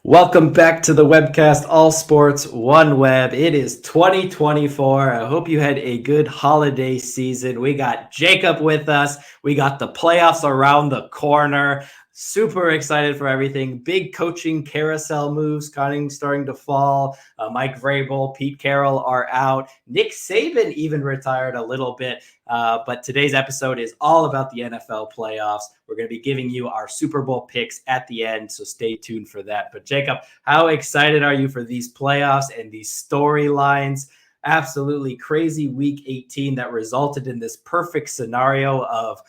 Welcome back to the webcast, All Sports, One Web. It is 2024. I hope you had a good holiday season. We got Jacob with us. We got the playoffs around the corner. Super excited for everything. Big coaching carousel moves starting to fall. Mike Vrabel, Pete Carroll are out. Nick Saban even retired a little bit. But today's episode is all about the NFL playoffs. We're going to be giving you our Super Bowl picks at the end, so stay tuned for that. But Jacob, how excited are you for these playoffs and these storylines? Absolutely crazy week 18 that resulted in this perfect scenario of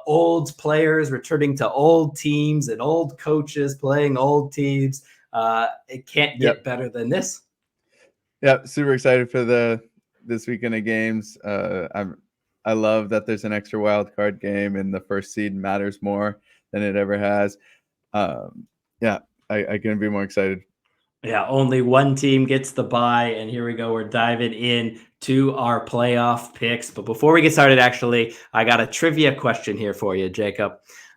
old players returning to old teams and old coaches playing old teams. It can't get better than this. Yeah, super excited for this weekend of games. I love that there's an extra wild card game and the first seed matters more than it ever has. I couldn't be more excited. Yeah, only one team gets the bye, and here we go. We're diving in to our playoff picks. But before we get started, actually, I got a trivia question here for you, Jacob.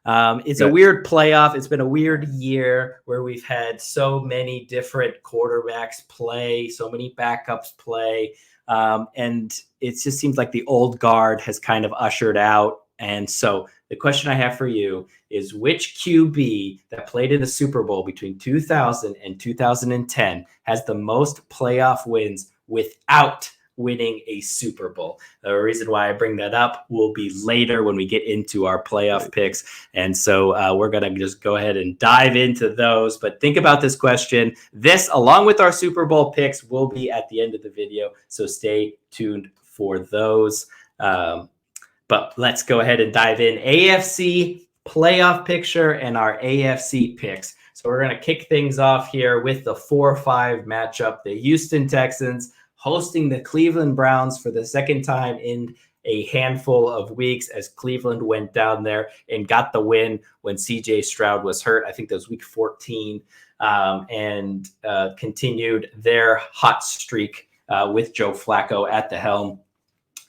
It's a weird playoff. It's been a weird year where we've had so many different quarterbacks play, so many backups play. And it just seems like the old guard has kind of ushered out. And so the question I have for you is, which QB that played in the Super Bowl between 2000 and 2010 has the most playoff wins without winning a Super Bowl? The reason why I bring that up will be later when we get into our playoff picks. And so we're going to just go ahead and dive into those. But think about this question. This, along with our Super Bowl picks, will be at the end of the video. So stay tuned for those. But let's go ahead and dive in. AFC playoff picture and our AFC picks. So we're going to kick things off here with the 4-5 matchup. The Houston Texans hosting the Cleveland Browns for the second time in a handful of weeks, as Cleveland went down there and got the win when CJ Stroud was hurt. I think that was week 14, and continued their hot streak with Joe Flacco at the helm.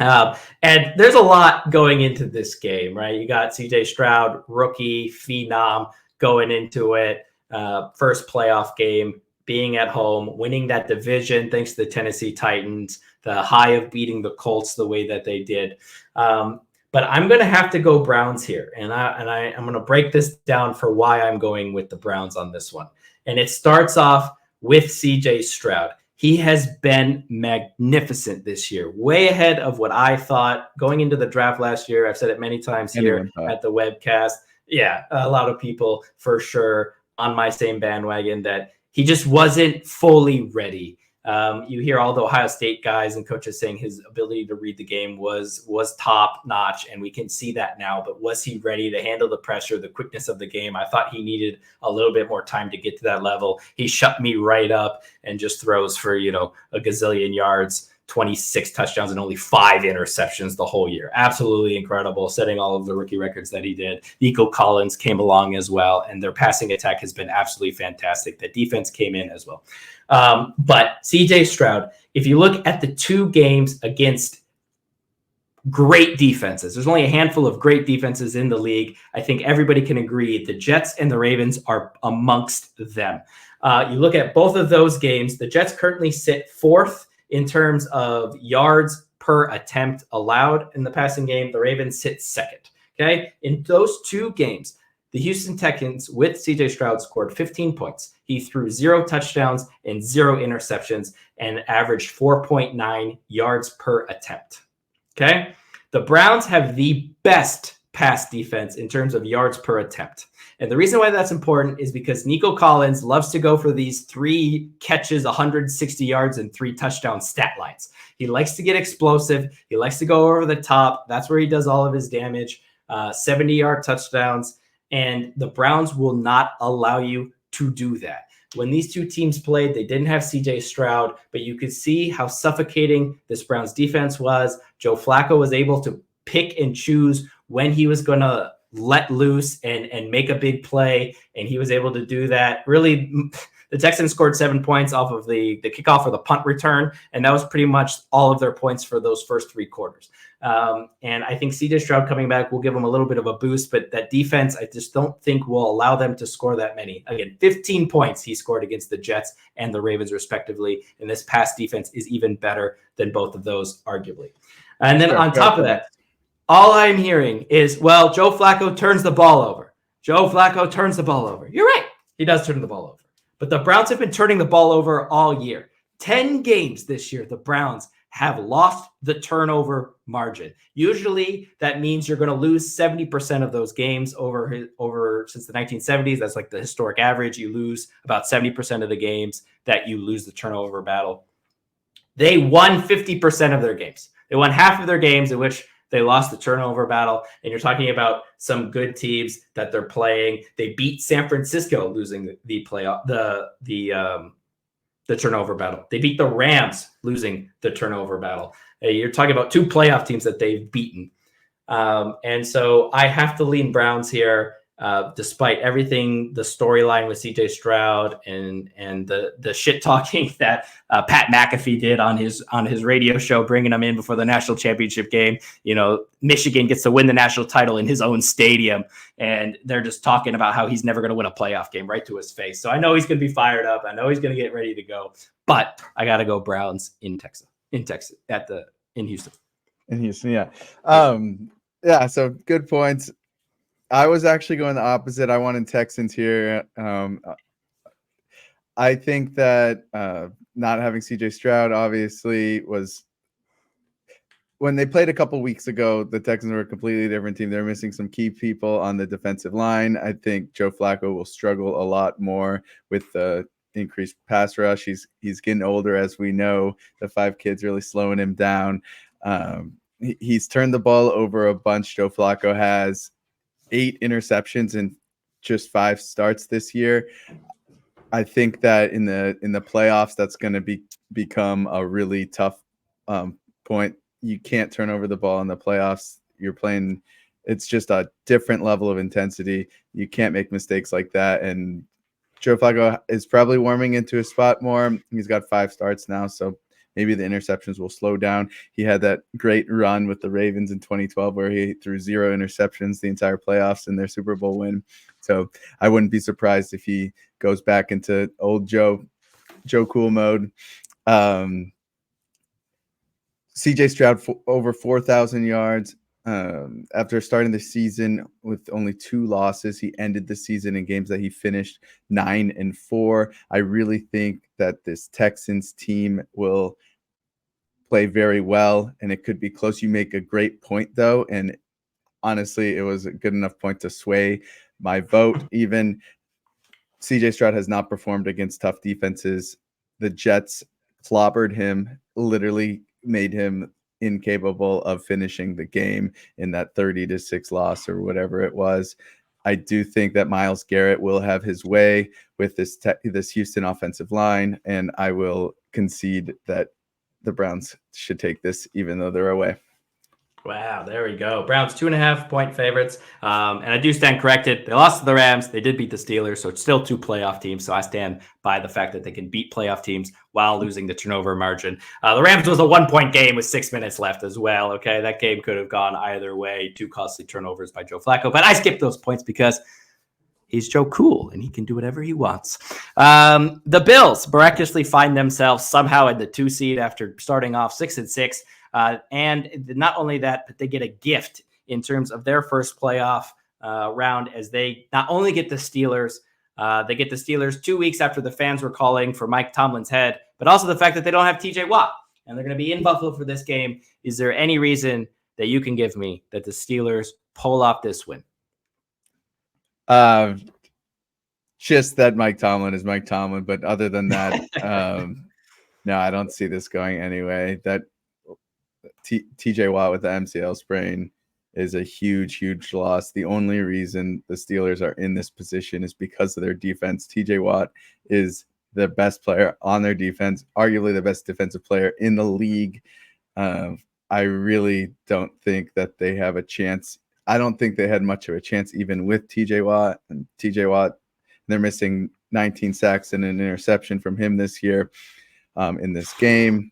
And there's a lot going into this game, right? You got CJ Stroud, rookie, phenom, going into it. First playoff game, being at home, winning that division thanks to the Tennessee Titans, the high of beating the Colts the way that they did. But I'm going to have to go Browns here. And I'm going to break this down for why I'm going with the Browns on this one. And it starts off with CJ Stroud. He has been magnificent this year, way ahead of what I thought going into the draft last year. I've said it many times here at the webcast. Yeah, a lot of people for sure on my same bandwagon that he just wasn't fully ready. You hear all the Ohio State guys and coaches saying his ability to read the game was top notch, and we can see that now. But was he ready to handle the pressure, the quickness of the game? I thought he needed a little bit more time to get to that level. He shut me right up and just throws for, a gazillion yards, 26 touchdowns and only 5 interceptions the whole year. Absolutely incredible, setting all of the rookie records that he did. Nico Collins came along as well, and their passing attack has been absolutely fantastic. The defense came in as well. But CJ Stroud, if you look at the 2 games against great defenses, there's only a handful of great defenses in the league. I think everybody can agree the Jets and the Ravens are amongst them. You look at both of those games, the Jets currently sit 4th in terms of yards per attempt allowed in the passing game. The Ravens sit 2nd. Okay. In those 2 games, the Houston Texans with CJ Stroud scored 15 points. He threw 0 touchdowns and 0 interceptions and averaged 4.9 yards per attempt. Okay. The Browns have the best pass defense in terms of yards per attempt. And the reason why that's important is because Nico Collins loves to go for these 3 catches, 160 yards, and 3 touchdown stat lines. He likes to get explosive. He likes to go over the top. That's where he does all of his damage. 70-yard touchdowns. And the Browns will not allow you to do that. When these 2 teams played, they didn't have CJ Stroud, but you could see how suffocating this Browns defense was. Joe Flacco was able to pick and choose when he was going to let loose and make a big play, and he was able to do that. Really, The Texans scored 7 points off of the kickoff or the punt return, and that was pretty much all of their points for those first 3 quarters. And I think CJ Stroud coming back will give them a little bit of a boost, but that defense, I just don't think will allow them to score that many. Again, 15 points he scored against the Jets and the Ravens respectively, and this pass defense is even better than both of those, arguably. And then on top of that, all I'm hearing is, well, Joe Flacco turns the ball over. Joe Flacco turns the ball over. You're right. He does turn the ball over. But the Browns have been turning the ball over all year. 10 games this year, the Browns have lost the turnover margin. Usually that means you're going to lose 70% of those games over since the 1970s. That's like the historic average. You lose about 70% of the games that you lose the turnover battle. They won 50% of their games. They won half of their games in which they lost the turnover battle. And you're talking about some good teams that they're playing. They beat San Francisco, losing the playoff, the turnover battle. They beat the Rams, losing the turnover battle. You're talking about 2 playoff teams that they've beaten. And so I have to lean Browns here, despite everything, the storyline with CJ Stroud and the shit talking that Pat McAfee did on his radio show, bringing him in before the national championship game. You know, Michigan gets to win the national title in his own stadium, and they're just talking about how he's never going to win a playoff game right to his face. So I know he's going to be fired up. I know he's going to get ready to go, but I got to go Browns in Houston. In Houston, yeah. Yeah, so good points. I was actually going the opposite. I wanted Texans here. I think that not having CJ Stroud obviously was when they played a couple weeks ago, the Texans were a completely different team. They're missing some key people on the defensive line. I think Joe Flacco will struggle a lot more with the increased pass rush. He's getting older, as we know. The 5 kids really slowing him down. He's turned the ball over a bunch. Joe Flacco has 8 interceptions in just 5 starts this year. I think that in the playoffs, that's going to become a really tough point. You can't turn over the ball in the playoffs. You're playing, it's just a different level of intensity. You can't make mistakes like that. And Joe Flacco is probably warming into his spot more. He's got 5 starts now, so maybe the interceptions will slow down. He had that great run with the Ravens in 2012 where he threw 0 interceptions the entire playoffs in their Super Bowl win. So I wouldn't be surprised if he goes back into old Joe Cool mode. CJ Stroud over 4,000 yards. After starting the season with only 2 losses, he ended the season in games that he finished 9-4. I really think that this Texans team will play very well, and it could be close. You make a great point, though, and honestly, it was a good enough point to sway my vote. Even CJ Stroud has not performed against tough defenses. The Jets clobbered him, literally made him incapable of finishing the game in that 30-6 loss or whatever it was. I do think that Myles Garrett will have his way with this Houston offensive line, and I will concede that the Browns should take this even though they're away. Wow, there we go. Browns 2.5-point favorites. And I do stand corrected. They lost to the Rams. They did beat the Steelers, so it's still 2 playoff teams. So I stand by the fact that they can beat playoff teams while losing the turnover margin. The Rams was a 1-point game with 6 minutes left as well. Okay, that game could have gone either way. 2 costly turnovers by Joe Flacco. But I skipped those points because he's Joe Cool, and he can do whatever he wants. The Bills miraculously find themselves somehow in the 2 seed after starting off 6-6. And not only that, but they get a gift in terms of their first playoff round as they not only get the Steelers, they get the Steelers 2 weeks after the fans were calling for Mike Tomlin's head, but also the fact that they don't have TJ Watt and they're going to be in Buffalo for this game. Is there any reason that you can give me that the Steelers pull off this win? Just that Mike Tomlin is Mike Tomlin, but other than that, no, I don't see this going anyway. That TJ Watt with the MCL sprain is a huge loss. The only reason the Steelers are in this position is because of their defense. TJ Watt is the best player on their defense, arguably the best defensive player in the league. I really don't think that they have a chance. I don't think they had much of a chance even with TJ Watt. And TJ Watt, they're missing 19 sacks and an interception from him this year in this game.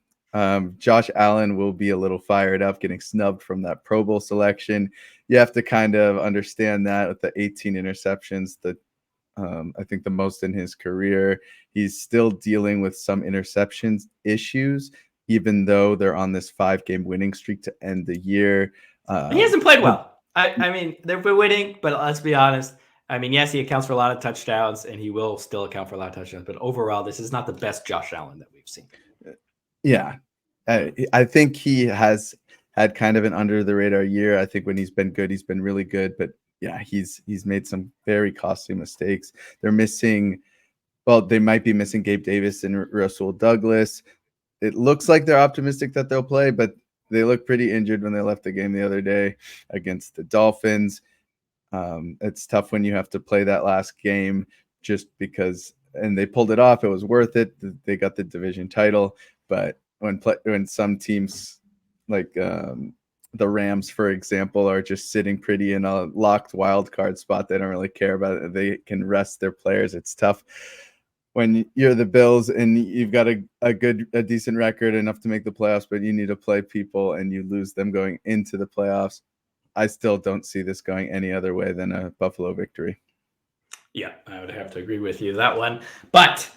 Josh Allen will be a little fired up, getting snubbed from that Pro Bowl selection. You have to kind of understand that with the 18 interceptions, I think the most in his career. He's still dealing with some interceptions issues, even though they're on this 5-game winning streak to end the year. He hasn't played well. I mean, they've been winning, but let's be honest. I mean, yes, he accounts for a lot of touchdowns, and he will still account for a lot of touchdowns. But overall, this is not the best Josh Allen that we've seen. Yeah. I think he has had kind of an under-the-radar year. I think when he's been good, he's been really good. But, yeah, he's made some very costly mistakes. They're missing – well, they might be missing Gabe Davis and Rasul Douglas. It looks like they're optimistic that they'll play, but they look pretty injured when they left the game the other day against the Dolphins. It's tough when you have to play that last game just because – and they pulled it off. It was worth it. They got the division title. But when some teams like the Rams, for example, are just sitting pretty in a locked wild card spot, they don't really care about it. They can rest their players. It's tough when you're the Bills and you've got a decent record enough to make the playoffs, but you need to play people and you lose them going into the playoffs. I still don't see this going any other way than a Buffalo victory. Yeah, I would have to agree with you that one. But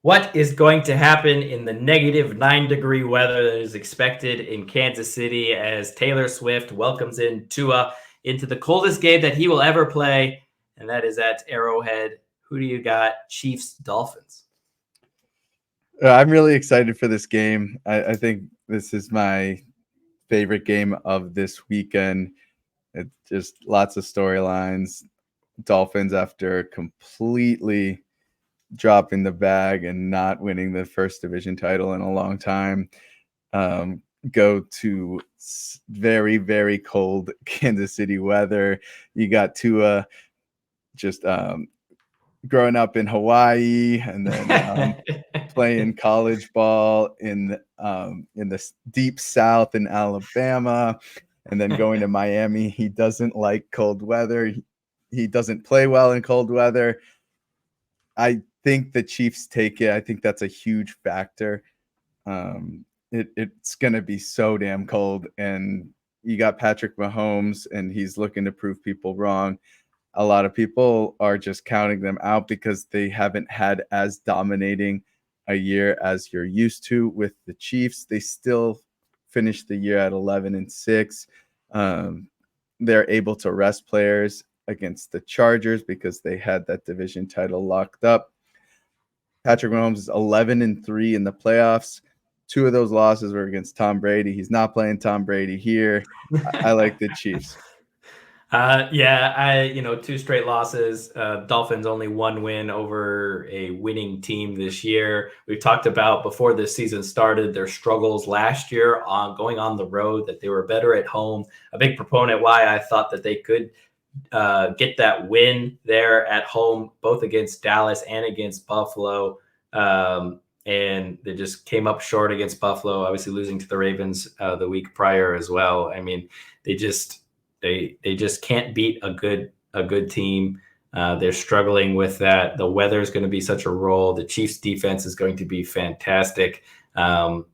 what is going to happen in the negative 9-degree weather that is expected in Kansas City as Taylor Swift welcomes in Tua into the coldest game that he will ever play, and that is at Arrowhead? Who do you got? Chiefs, Dolphins. I'm really excited for this game. I think this is my favorite game of this weekend. It's just lots of storylines. Dolphins, after completely dropping the bag and not winning the first division title in a long time, go to very, very cold Kansas City weather. You got Tua just growing up in Hawaii and then playing college ball in the deep South in Alabama, and then going to Miami. He doesn't like cold weather. He doesn't play well in cold weather. I think the Chiefs take it. I think that's a huge factor. It's going to be so damn cold, and you got Patrick Mahomes, and he's looking to prove people wrong. A lot of people are just counting them out because they haven't had as dominating a year as you're used to with the Chiefs. They still finished the year at 11-6. They're able to rest players against the Chargers because they had that division title locked up. Patrick Mahomes is 11-3 in the playoffs. 2 of those losses were against Tom Brady. He's not playing Tom Brady here. I like the Chiefs. 2 straight losses. Dolphins only 1 win over a winning team this year. We've talked about before this season started their struggles last year on going on the road, that they were better at home. A big proponent why I thought that they could get that win there at home, both against Dallas and against Buffalo. And they just came up short against Buffalo, obviously losing to the Ravens the week prior as well. I mean, they just can't beat a good team. They're struggling with that. The weather is going to be such a role. The Chiefs defense is going to be fantastic. So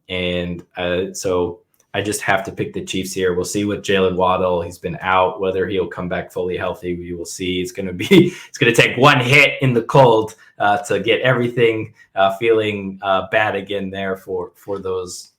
I just have to pick the Chiefs here. We'll see with Jalen Waddle. He's been out. Whether he'll come back fully healthy, we will see. It's going to take one hit in the cold to get everything feeling bad again there for those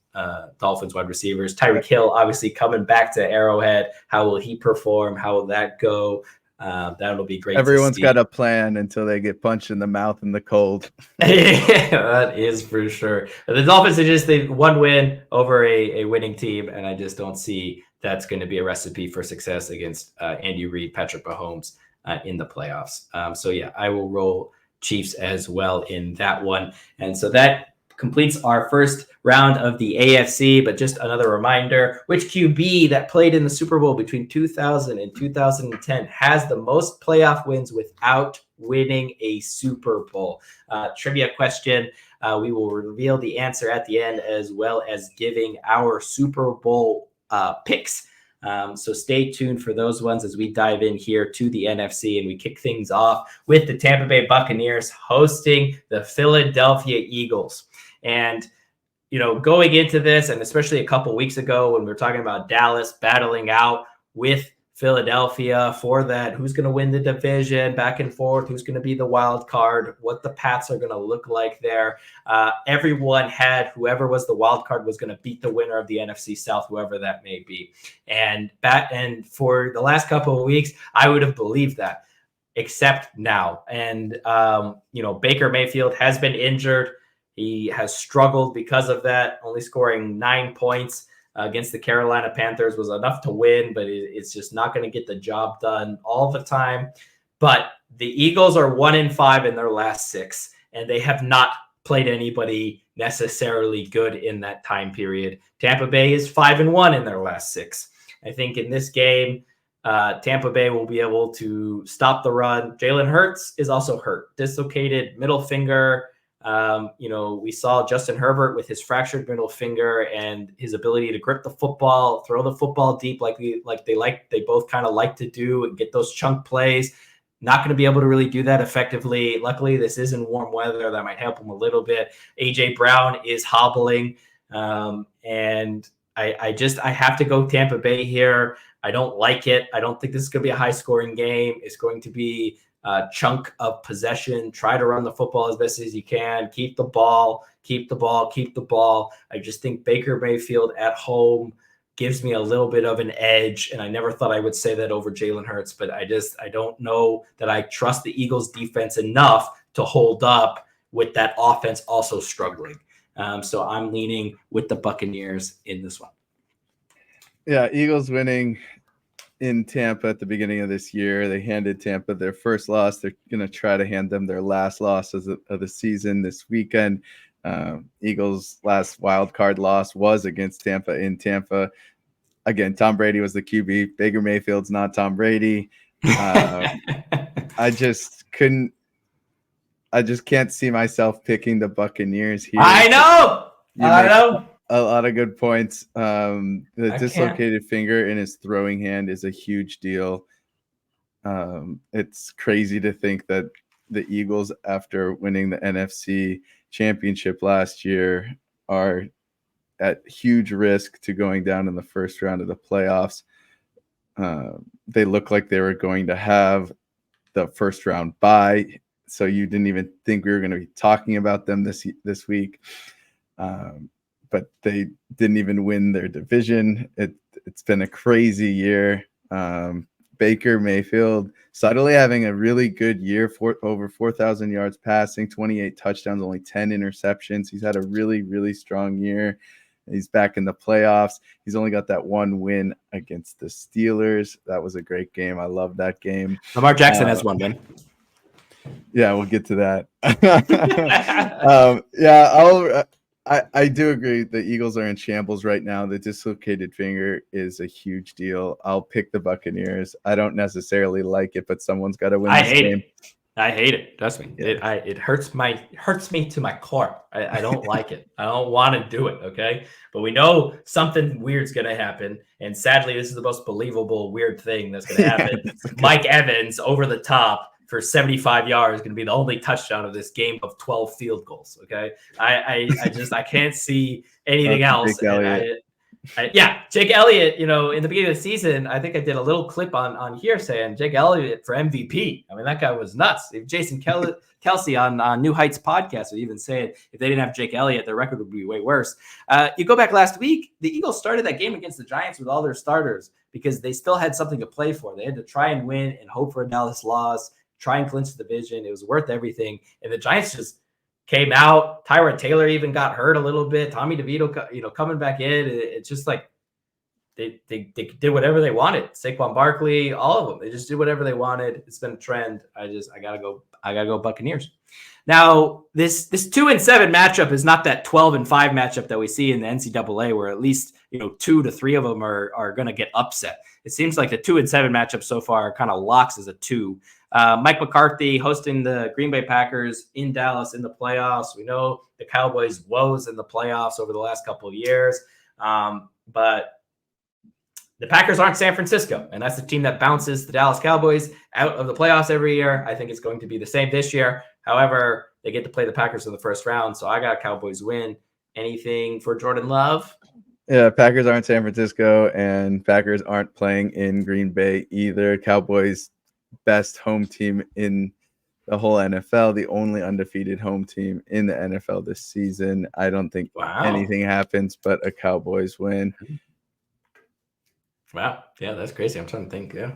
Dolphins wide receivers. Tyreek Hill obviously coming back to Arrowhead. How will he perform? How will that go? That'll be great. Everyone's got a plan until they get punched in the mouth in the cold. Yeah, that is for sure. The Dolphins are they 1 win over a winning team, and I just don't see that's going to be a recipe for success against Andy Reid, Patrick Mahomes in the playoffs. I will roll Chiefs as well in that one. And so that completes our first round of the AFC. But just another reminder, which QB that played in the Super Bowl between 2000 and 2010 has the most playoff wins without winning a Super Bowl? Trivia question. We will reveal the answer at the end, as well as giving our Super Bowl picks So stay tuned for those ones as we dive in here to the NFC, and we kick things off with the Tampa Bay Buccaneers hosting the Philadelphia Eagles. And going into this, and especially a couple weeks ago when we were talking about Dallas battling out with Philadelphia for that, who's going to win the division, back and forth, who's going to be the wild card, what the Pats are going to look like there. Everyone had whoever was the wild card was going to beat the winner of the NFC South, whoever that may be. And for the last couple of weeks, I would have believed that, except now. And Baker Mayfield has been injured. He has struggled because of that. Only scoring 9 points against the Carolina Panthers was enough to win, but it's just not going to get the job done all the time. But the Eagles are 1-5 in their last 6, and they have not played anybody necessarily good in that time period. Tampa Bay is 5-1 in their last 6. I think in this game, Tampa Bay will be able to stop the run. Jalen Hurts is also hurt, dislocated middle finger. We saw Justin Herbert with his fractured middle finger and his ability to grip the football, throw the football deep they both kind of like to do, and get those chunk plays. Not going to be able to really do that effectively. Luckily, this is in warm weather. That might help him a little bit. AJ Brown is hobbling. And I have to go Tampa Bay here. I don't like it. I don't think this is going to be a high scoring game. It's going to be chunk of possession. Try to run the football as best as you can. Keep the ball. I just think Baker Mayfield at home gives me a little bit of an edge, and I never thought I would say that over Jalen Hurts, but I don't know that I trust the Eagles defense enough to hold up with that offense also struggling. So I'm leaning with the Buccaneers in this one. Yeah, Eagles winning in Tampa at the beginning of this year. They handed Tampa their first loss. They're going to try to hand them their last loss of the season this weekend. Eagles' last wild card loss was against Tampa in Tampa. Again, Tom Brady was the QB. Baker Mayfield's not Tom Brady. I just can't see myself picking the Buccaneers here. I know. A lot of good points. The dislocated finger in his throwing hand is a huge deal. It's crazy to think that the Eagles, after winning the NFC Championship last year, are at huge risk to going down in the first round of the playoffs. They look like they were going to have the first round bye, so you didn't even think we were going to be talking about them this week. But they didn't even win their division. It's been a crazy year. Baker Mayfield subtly having a really good year, over 4,000 yards passing, 28 touchdowns, only 10 interceptions. He's had a really, really strong year. He's back in the playoffs. He's only got that one win against the Steelers. That was a great game. I love that game. Lamar Jackson has one win. Yeah, we'll get to that. I do agree the Eagles are in shambles right now. The dislocated finger is a huge deal. I'll pick the Buccaneers. I don't necessarily like it, but someone's got to win this game. I hate it. Trust me. Yeah. It hurts me to my core. I don't like it. I don't want to do it. Okay. But we know something weird's going to happen. And sadly, this is the most believable weird thing that's going to happen. Mike Evans over the top for 75 yards is going to be the only touchdown of this game of 12 field goals. Okay. I can't see anything else. Jake Elliott, in the beginning of the season, I think I did a little clip on here saying Jake Elliott for MVP. I mean, that guy was nuts. If Jason Kelsey on New Heights podcast would even say it, if they didn't have Jake Elliott, their record would be way worse. You go back last week, the Eagles started that game against the Giants with all their starters because they still had something to play for. They had to try and win and hope for a Dallas loss, try and clinch the division. It was worth everything. And the Giants just came out. Tyrod Taylor even got hurt a little bit. Tommy DeVito, coming back in. It's just like they did whatever they wanted. Saquon Barkley, all of them. They just did whatever they wanted. It's been a trend. I gotta go Buccaneers. Now, this 2-7 matchup is not that 12-5 matchup that we see in the NCAA, where at least 2 to 3 of them are going to get upset. It seems like the 2-7 matchup so far kind of locks as a 2. Mike McCarthy hosting the Green Bay Packers in Dallas in the playoffs. We know the Cowboys' woes in the playoffs over the last couple of years. But the Packers aren't San Francisco, and that's the team that bounces the Dallas Cowboys out of the playoffs every year. I think it's going to be the same this year. However, they get to play the Packers in the first round, so I got Cowboys win. Anything for Jordan Love? Yeah, Packers aren't San Francisco, and Packers aren't playing in Green Bay either. Cowboys, best home team in the whole NFL, the only undefeated home team in the NFL this season. I don't think anything happens but a Cowboys win. Wow. Yeah, that's crazy. I'm trying to think. Yeah.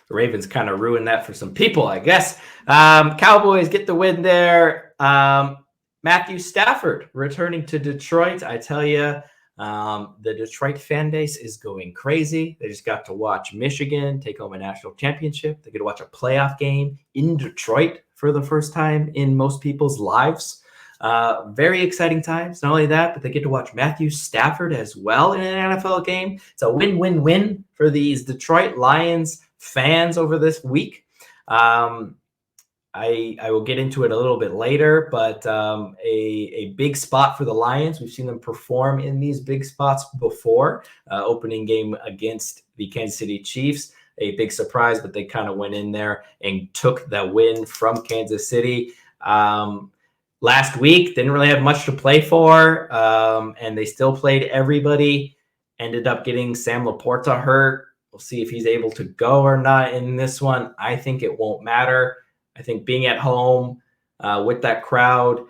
The Ravens kind of ruined that for some people, I guess. Cowboys get the win there. Matthew Stafford returning to Detroit. I tell you, the Detroit fan base is going crazy. They just got to watch Michigan take home a national championship. They get to watch a playoff game in Detroit for the first time in most people's lives. Very exciting times. Not only that, but they get to watch Matthew Stafford as well in an NFL game. It's a win-win-win for these Detroit Lions fans over this week. I will get into it a little bit later, but a big spot for the Lions. We've seen them perform in these big spots before. Opening game against the Kansas City Chiefs, a big surprise, but they kind of went in there and took that win from Kansas City. Last week, didn't really have much to play for, and they still played everybody. Ended up getting Sam Laporta hurt. We'll see if he's able to go or not in this one. I think it won't matter. I think being at home with that crowd,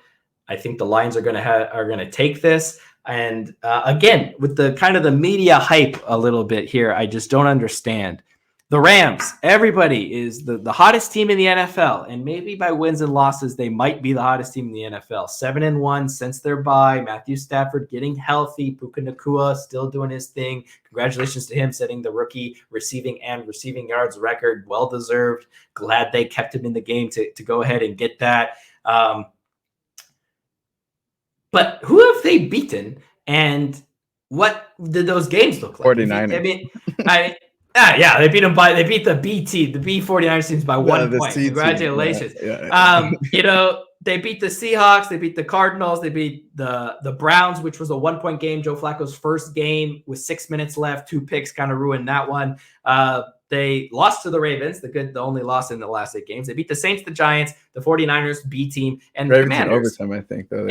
I think the Lions are going to take this. And again, with the kind of the media hype a little bit here, I just don't understand. The Rams, everybody is the hottest team in the NFL, and maybe by wins and losses, they might be the hottest team in the NFL. 7-1 since their bye. Matthew Stafford getting healthy. Puka Nacua still doing his thing. Congratulations to him setting the rookie receiving yards record. Well deserved. Glad they kept him in the game to go ahead and get that. But who have they beaten, and what did those games look like? 49ers. Yeah, they beat the B team, the B49ers teams by 1 point. Congratulations. Yeah. They beat the Seahawks, they beat the Cardinals, they beat the Browns, which was a 1 point game. Joe Flacco's first game with 6 minutes left, 2 picks kind of ruined that one. They lost to the Ravens, the only loss in the last 8 games. They beat the Saints, the Giants, the 49ers, B team, and Ravens the Commanders. In overtime, I think, though.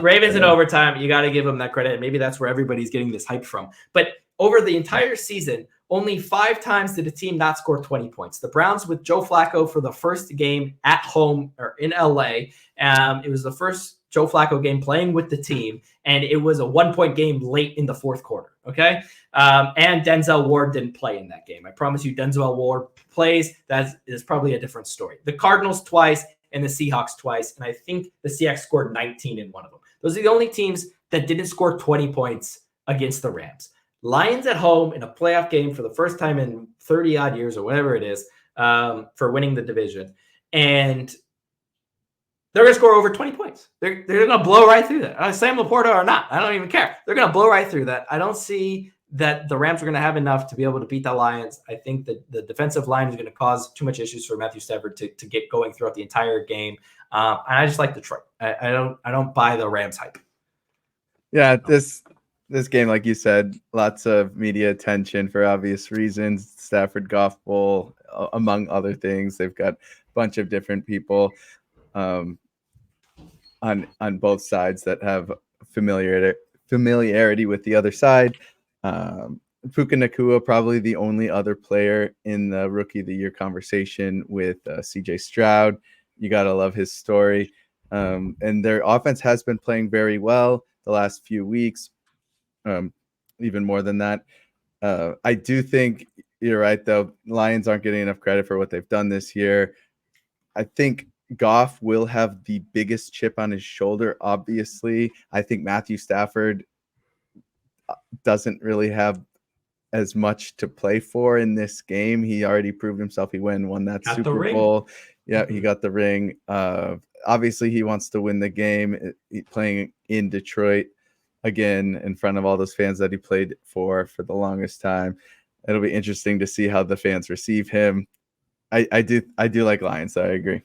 Ravens in overtime. You got to give them that credit. Maybe that's where everybody's getting this hype from. But over the entire season, only 5 times did a team not score 20 points. The Browns with Joe Flacco for the first game at home or in LA. It was the first Joe Flacco game playing with the team, and it was a 1 point game late in the fourth quarter. Okay. And Denzel Ward didn't play in that game. I promise you, Denzel Ward plays. That is probably a different story. The Cardinals twice and the Seahawks twice. And I think the Seahawks scored 19 in one of them. Those are the only teams that didn't score 20 points against the Rams. Lions at home in a playoff game for the first time in 30 odd years or whatever it is, for winning the division. And they're going to score over 20 points. They're going to blow right through that. Sam Laporta or not, I don't even care. They're going to blow right through that. I don't see that the Rams are going to have enough to be able to beat the Lions. I think that the defensive line is going to cause too much issues for Matthew Stafford to get going throughout the entire game. And I just like Detroit. I don't buy the Rams hype. Yeah, this game, like you said, lots of media attention for obvious reasons. Stafford Goff Bowl, among other things. They've got a bunch of different people on both sides that have familiarity with the other side. Puka Nacua, probably the only other player in the Rookie of the Year conversation with CJ Stroud. You got to love his story. And their offense has been playing very well the last few weeks. Even more than that. I do think you're right, though. Lions aren't getting enough credit for what they've done this year. I think Goff will have the biggest chip on his shoulder, obviously. I think Matthew Stafford doesn't really have as much to play for in this game. He already proved himself. He won that Super Bowl. Yeah, he got the ring. Obviously, he wants to win the game. Playing in Detroit again in front of all those fans that he played for the longest time. It'll be interesting to see how the fans receive him. I do like Lions, so I agree.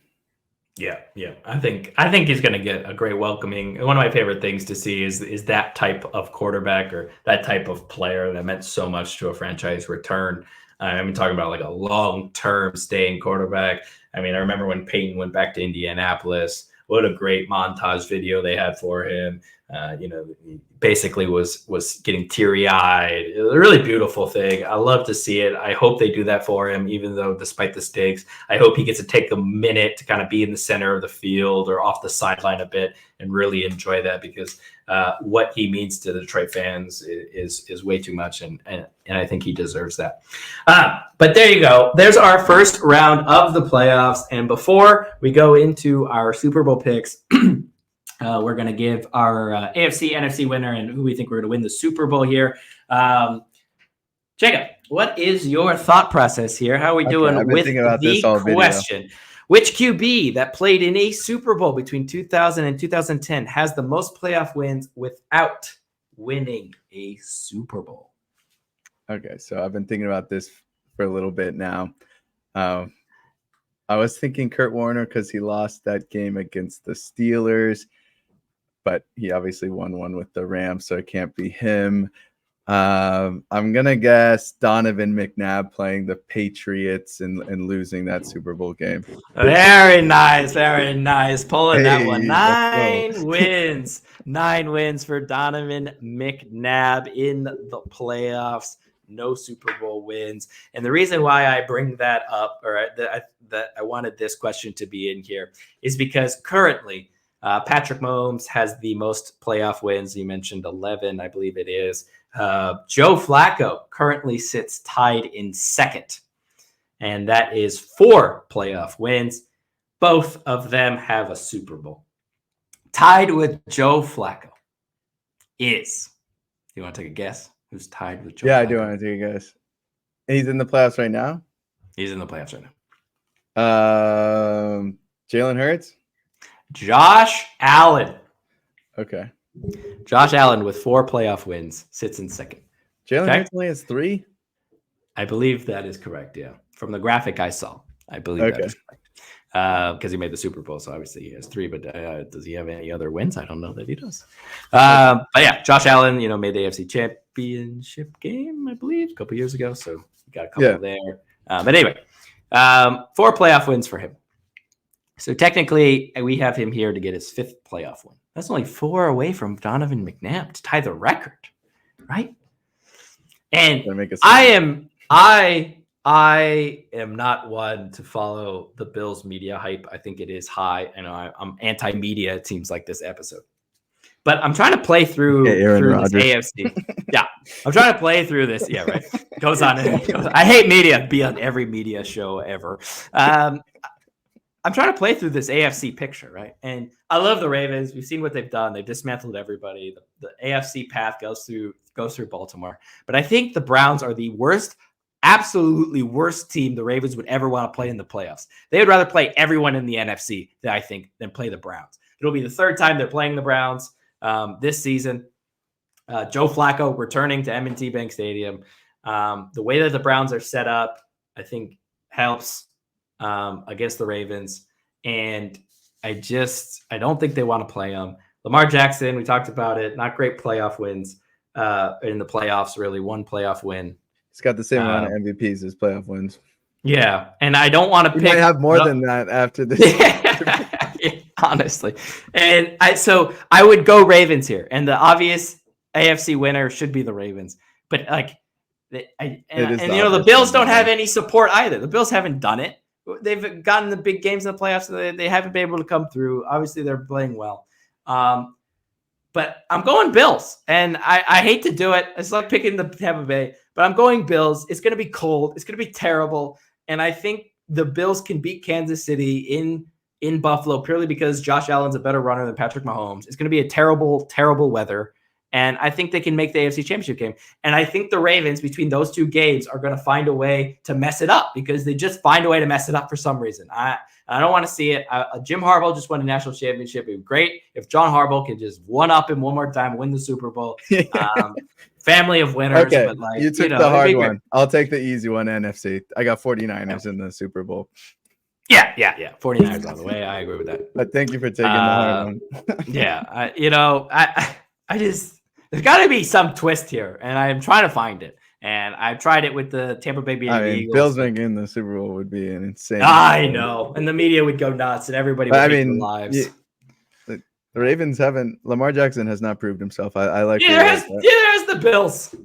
Yeah. I think he's going to get a great welcoming. One of my favorite things to see is that type of quarterback or that type of player that meant so much to a franchise return. I'm talking about like a long-term staying quarterback. I mean, I remember when Peyton went back to Indianapolis. What a great montage video they had for him. He basically was getting teary-eyed. It was a really beautiful thing. I love to see it. I hope they do that for him, even though despite the stakes, I hope he gets to take a minute to kind of be in the center of the field or off the sideline a bit and really enjoy that, because what he means to the Detroit fans is way too much, and I think he deserves that. But there you go. There's our first round of the playoffs, and before we go into our Super Bowl picks, we're going to give our AFC, NFC winner and who we think we're going to win the Super Bowl here. Jacob, what is your thought process here? How are we doing with the question? Video. Which QB that played in a Super Bowl between 2000 and 2010 has the most playoff wins without winning a Super Bowl? Okay, so I've been thinking about this for a little bit now. I was thinking Kurt Warner because he lost that game against the Steelers, but he obviously won one with the Rams, so it can't be him. I'm going to guess Donovan McNabb playing the Patriots and losing that Super Bowl game. Very nice. Pulling that one. 9 wins. 9 wins for Donovan McNabb in the playoffs. No Super Bowl wins. And the reason why I bring that up, or that I wanted this question to be in here, is because currently Patrick Mahomes has the most playoff wins. You mentioned 11, I believe it is. Joe Flacco currently sits tied in second, and that is 4 playoff wins. Both of them have a Super Bowl. Tied with Joe Flacco is, you want to take a guess? Who's tied with Joe Flacco? I do want to take a guess. He's in the playoffs right now? He's in the playoffs right now. Jalen Hurts? Josh Allen. Okay. Josh Allen with 4 playoff wins sits in second. Jalen Hurts only has 3? I believe that is correct, yeah. From the graphic I saw, I believe that is correct. Because he made the Super Bowl, so obviously he has 3. But does he have any other wins? I don't know that he does. But yeah, Josh Allen, made the AFC Championship game, I believe, a couple years ago. So he got a couple there. But anyway, 4 playoff wins for him. So technically, we have him here to get his 5th playoff win. That's only 4 away from Donovan McNabb to tie the record, right? And I am not one to follow the Bills media hype. I think it is high. I know I'm anti-media, it seems like this episode. But I'm trying to play through this AFC. Yeah, I'm trying to play through this. Yeah, right. Goes on. I hate media. Be on every media show ever. I'm trying to play through this AFC picture, right? And I love the Ravens. We've seen what they've done. They've dismantled everybody. The AFC path goes through Baltimore. But I think the Browns are the worst, absolutely worst team the Ravens would ever want to play in the playoffs. They would rather play everyone in the NFC, than play the Browns. It'll be the 3rd time they're playing the Browns this season. Joe Flacco returning to M&T Bank Stadium. The way that the Browns are set up, I think, helps against the Ravens. And I don't think they want to play them. Lamar Jackson, we talked about it, not great playoff wins in the playoffs, really. 1 playoff win. He's got the same amount of MVPs as playoff wins. Yeah, and I don't want to pick. He might have more than that after this. Honestly. And I would go Ravens here. And the obvious AFC winner should be the Ravens. But the Bills don't have any support either. The Bills haven't done it. They've gotten the big games in the playoffs. They haven't been able to come through. Obviously, they're playing well. But I'm going Bills. And I hate to do it. It's like picking the Tampa Bay. But I'm going Bills. It's going to be cold. It's going to be terrible. And I think the Bills can beat Kansas City in Buffalo purely because Josh Allen's a better runner than Patrick Mahomes. It's going to be a terrible, terrible weather. And I think they can make the AFC Championship game. And I think the Ravens, between those 2 games, are going to find a way to mess it up because they just find a way to mess it up for some reason. I don't want to see it. Jim Harbaugh just won a national championship. It would be great if John Harbaugh could just one-up him one more time, win the Super Bowl. Family of winners. Okay, but you took the hard one. I'll take the easy one, NFC. I got 49ers in the Super Bowl. Yeah. 49ers all the way. I agree with that. But thank you for taking the hard one. Yeah. I just, there's got to be some twist here, and I'm trying to find it. And I've tried it with the Tampa Bay Eagles. Bills making the Super Bowl would be an insane. I know. And the media would go nuts, and everybody would hate their lives. The Ravens haven't. Lamar Jackson has not proved himself. I like. There's the Bills.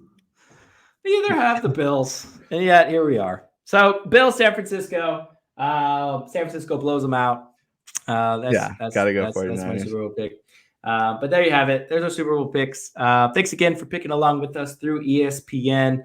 Neither have the Bills, and yet here we are. So, Bills, San Francisco. San Francisco blows them out. That's gotta go. That's my Super Bowl pick. But there you have it. There's our Super Bowl picks. Thanks again for picking along with us through ESPN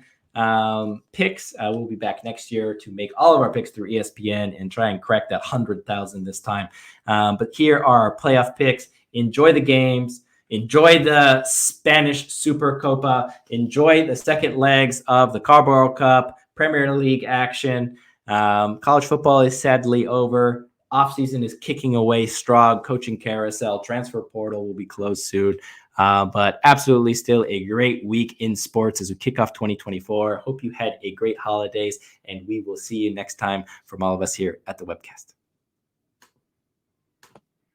picks. We'll be back next year to make all of our picks through ESPN and try and crack that 100,000 this time. But here are our playoff picks. Enjoy the games. Enjoy the Spanish Supercopa. Enjoy the second legs of the Carabao Cup, Premier League action. College football is sadly over. Offseason is kicking away strong. Coaching carousel, transfer portal will be closed soon. But absolutely still a great week in sports as we kick off 2024. Hope you had a great holidays, and we will see you next time from all of us here at the webcast.